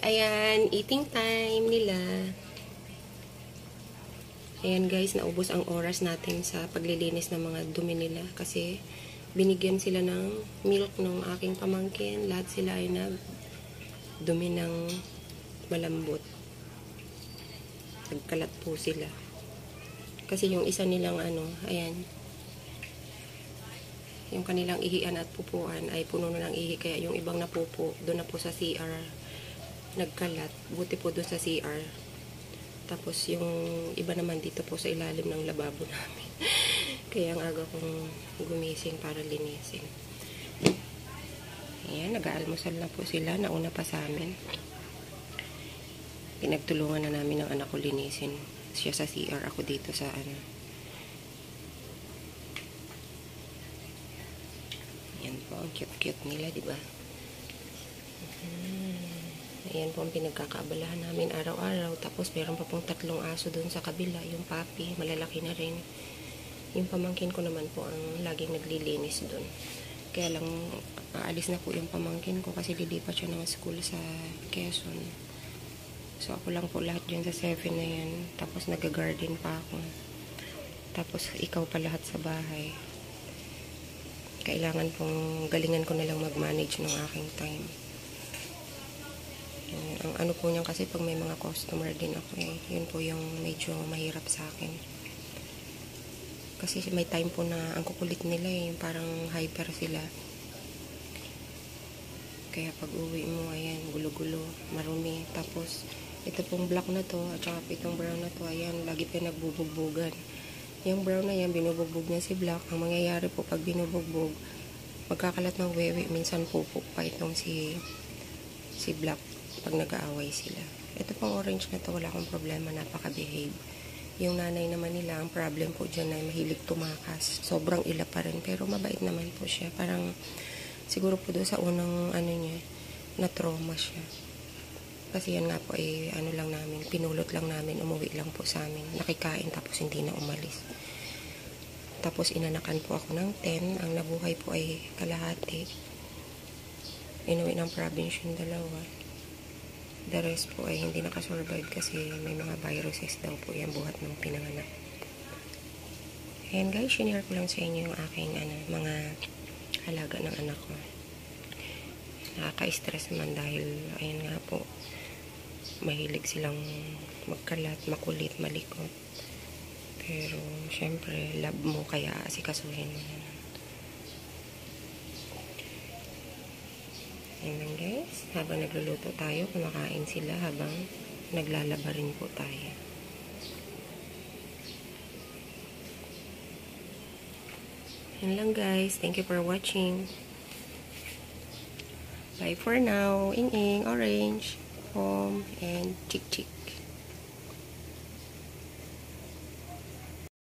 Ayan, eating time nila. Ayan guys, naubos ang oras natin sa paglilinis ng mga dumi nila kasi binigyan sila ng milk ng aking pamangkin. Lahat sila ay nagdumi ng malambot. Nagkalat po sila. Kasi yung isa nilang ayan, yung kanilang ihian at pupuan ay puno na ng ihi. Kaya yung ibang napupo, doon na po sa CR nagkalat. Buti po doon sa CR. Tapos yung iba naman dito po sa ilalim ng lababo namin. Kaya ang aga kong gumising para linisin. Ayan, nag-aalmusal na po sila. Nauna pa sa amin. Pinagtulungan na namin ng anak ko linisin. Siya sa CR, ako dito sa Ayan po, ang cute-cute nila, diba? Ayan po ang pinagkakaabalahan namin araw-araw. Tapos meron pa pong 3 aso doon sa kabila. Yung papi, malalaki na rin. Yung pamangkin ko naman po ang laging naglilinis doon. Kaya lang, aalis na po yung pamangkin ko kasi lilipat siya ng school sa Quezon. So, ako lang po lahat dyan sa 7 na yan. Tapos, nag-garden pa ako. Tapos, ikaw pa lahat sa bahay. Kailangan pong galingan ko na lang mag-manage ng aking time. Ang ano po niyan kasi pag may mga customer din ako yun po yung medyo mahirap sa akin. Kasi may time po na ang kukulit nila yung parang hyper sila. Kaya pag uwi mo, ayan, gulo-gulo, marumi. Tapos, ito pong black na to, at saka itong brown na to, ayan, lagi pa nagbubugbugan. Yung brown na yan, binubugbog niya si black. Ang mangyayari po pag binubugbog, magkakalat ng wewe, minsan pupuk pa itong si black pag nag-aaway sila. Ito pong orange na to, wala akong problema, napaka-behave. Yung nanay naman nila, ang problem po dyan ay mahilig tumakas. Sobrang ila pa rin, pero mabait naman po siya. Parang, siguro po doon sa unang niya, na-trauma siya. Kasi yan nga po lang namin, pinulot lang namin, umuwi lang po sa amin. Nakikain tapos hindi na umalis. Tapos inanakan po ako ng 10. Ang nabuhay po ay kalahati. Inuwi ng province yung 2. The rest po ay hindi nakasurvive kasi may mga viruses daw po yan buhat ng pinanganak. Ayan guys, shinare ko lang sa inyo yung aking mga alaga ng anak ko. Nakaka-stress naman dahil ayan nga po, mahilig silang magkalat, makulit, malikot. Pero syempre love mo kaya asikasuhin mo na. Ayan guys, habang nagluluto tayo, kumakain sila habang naglalaba rin po tayo. Yan lang guys, thank you for watching. Bye for now. Ing-ing, orange, home, and chick-chick.